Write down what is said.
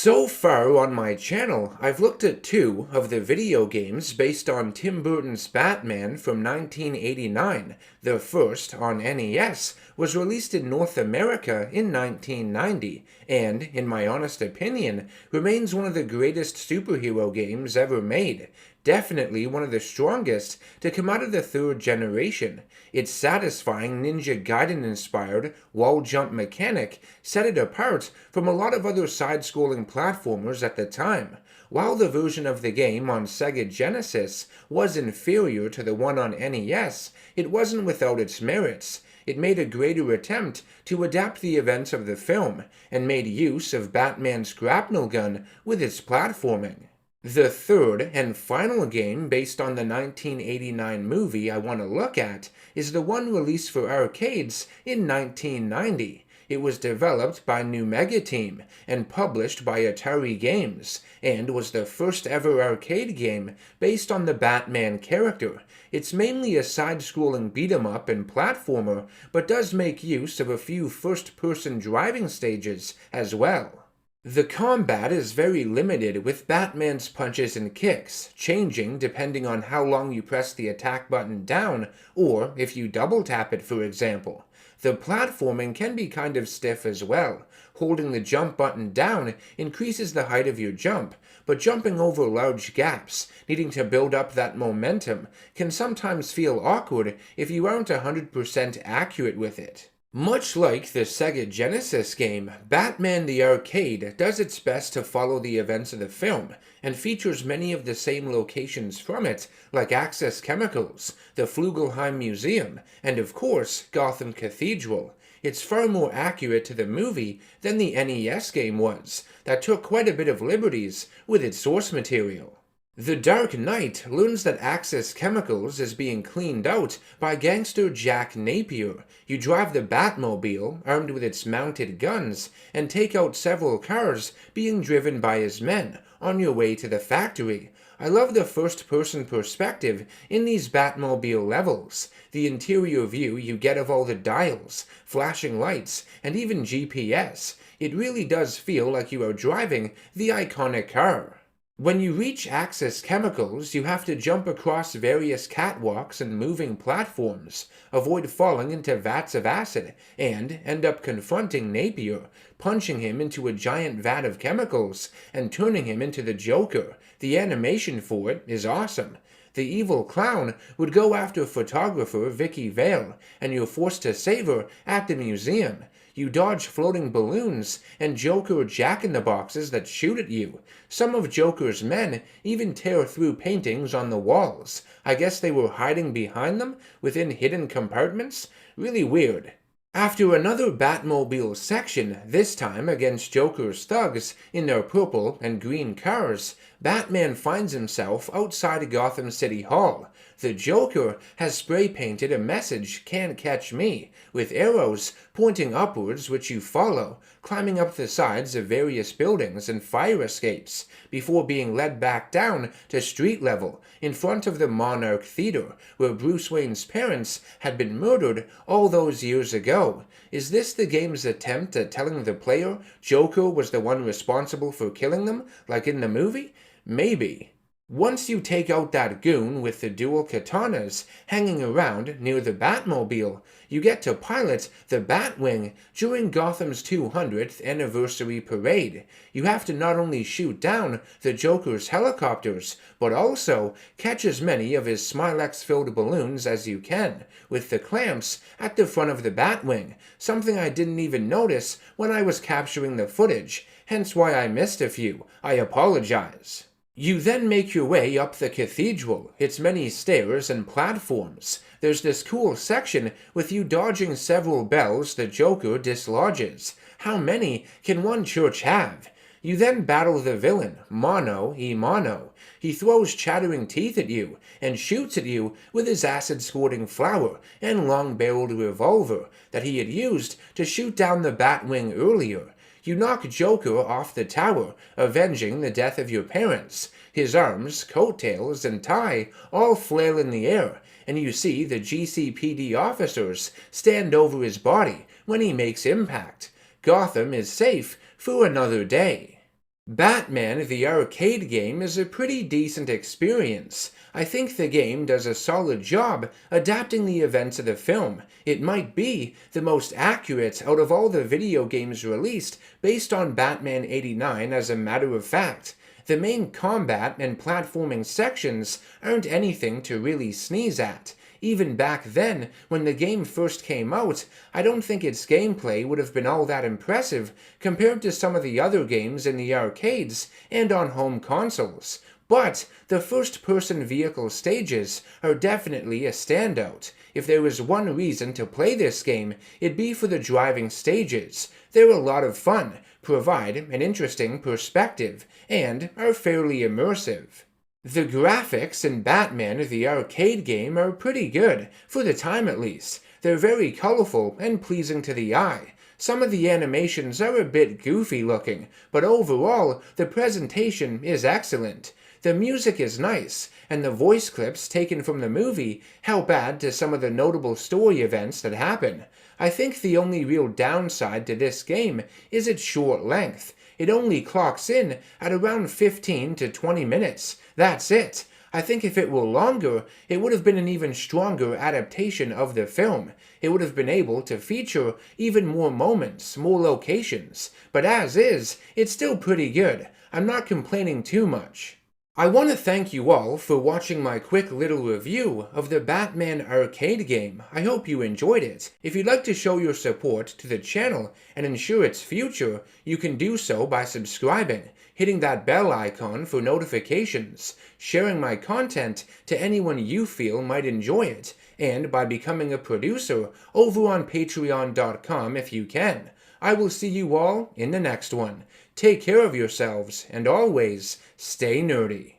So far on my channel, I've looked at two of the video games based on Tim Burton's Batman from 1989. The first, on NES, was released in North America in 1990, and, in my honest opinion, remains one of the greatest superhero games ever made. Definitely one of the strongest to come out of the third generation. Its satisfying Ninja Gaiden-inspired wall jump mechanic set it apart from a lot of other side-scrolling platformers at the time. While the version of the game on Sega Genesis was inferior to the one on NES, it wasn't without its merits. It made a greater attempt to adapt the events of the film, and made use of Batman's grapnel gun with its platforming. The third and final game based on the 1989 movie I want to look at is the one released for arcades in 1990. It was developed by New Mega Team and published by Atari Games, and was the first ever arcade game based on the Batman character. It's mainly a side-scrolling beat-em-up and platformer, but does make use of a few first-person driving stages as well. The combat is very limited, with Batman's punches and kicks, changing depending on how long you press the attack button down, or if you double tap it, for example. The platforming can be kind of stiff as well. Holding the jump button down increases the height of your jump, but jumping over large gaps, needing to build up that momentum, can sometimes feel awkward if you aren't 100% accurate with it. Much like the Sega Genesis game, Batman the Arcade does its best to follow the events of the film, and features many of the same locations from it, like Access Chemicals, the Flugelheim Museum, and of course, Gotham Cathedral. It's far more accurate to the movie than the NES game was, that took quite a bit of liberties with its source material. The Dark Knight learns that Access Chemicals is being cleaned out by gangster Jack Napier. You drive the Batmobile, armed with its mounted guns, and take out several cars being driven by his men, on your way to the factory. I love the first-person perspective in these Batmobile levels. The interior view you get of all the dials, flashing lights, and even GPS. It really does feel like you are driving the iconic car. When you reach Access Chemicals, you have to jump across various catwalks and moving platforms, avoid falling into vats of acid, and end up confronting Napier, punching him into a giant vat of chemicals, and turning him into the Joker. The animation for it is awesome. The evil clown would go after photographer Vicky Vale, and you're forced to save her at the museum. You dodge floating balloons and Joker jack-in-the-boxes that shoot at you. Some of Joker's men even tear through paintings on the walls. I guess they were hiding behind them within hidden compartments? Really weird. After another Batmobile section, this time against Joker's thugs in their purple and green cars, Batman finds himself outside Gotham City Hall. The Joker has spray-painted a message, "Can't catch me," with arrows pointing upwards which you follow, climbing up the sides of various buildings and fire escapes, before being led back down to street level, in front of the Monarch Theater, where Bruce Wayne's parents had been murdered all those years ago. Is this the game's attempt at telling the player Joker was the one responsible for killing them, like in the movie? Maybe. Once you take out that goon with the dual katanas hanging around near the Batmobile, you get to pilot the Batwing during Gotham's 200th anniversary parade. You have to not only shoot down the Joker's helicopters, but also catch as many of his Smilex-filled balloons as you can, with the clamps at the front of the Batwing, something I didn't even notice when I was capturing the footage, hence why I missed a few. I apologize. You then make your way up the cathedral, its many stairs and platforms. There's this cool section with you dodging several bells the Joker dislodges. How many can one church have? You then battle the villain, Mono e Mono. He throws chattering teeth at you, and shoots at you with his acid-squirting flower and long-barreled revolver that he had used to shoot down the Batwing earlier. You knock Joker off the tower, avenging the death of your parents. His arms, coattails, and tie all flail in the air, and you see the GCPD officers stand over his body when he makes impact. Gotham is safe for another day. Batman the arcade game is a pretty decent experience. I think the game does a solid job adapting the events of the film. It might be the most accurate out of all the video games released based on Batman '89 as a matter of fact. The main combat and platforming sections aren't anything to really sneeze at. Even back then, when the game first came out, I don't think its gameplay would have been all that impressive compared to some of the other games in the arcades and on home consoles. But the first-person vehicle stages are definitely a standout. If there was one reason to play this game, it'd be for the driving stages. They're a lot of fun, provide an interesting perspective, and are fairly immersive. The graphics in Batman the arcade game are pretty good, for the time at least. They're very colorful and pleasing to the eye. Some of the animations are a bit goofy looking, but overall, the presentation is excellent. The music is nice, and the voice clips taken from the movie help add to some of the notable story events that happen. I think the only real downside to this game is its short length. It only clocks in at around 15 to 20 minutes. That's it. I think if it were longer, it would have been an even stronger adaptation of the film. It would have been able to feature even more moments, more locations. But as is, it's still pretty good. I'm not complaining too much. I want to thank you all for watching my quick little review of the Batman arcade game. I hope you enjoyed it. If you'd like to show your support to the channel and ensure its future, you can do so by subscribing, hitting that bell icon for notifications, sharing my content to anyone you feel might enjoy it, and by becoming a producer over on patreon.com if you can. I will see you all in the next one. Take care of yourselves, and always stay nerdy.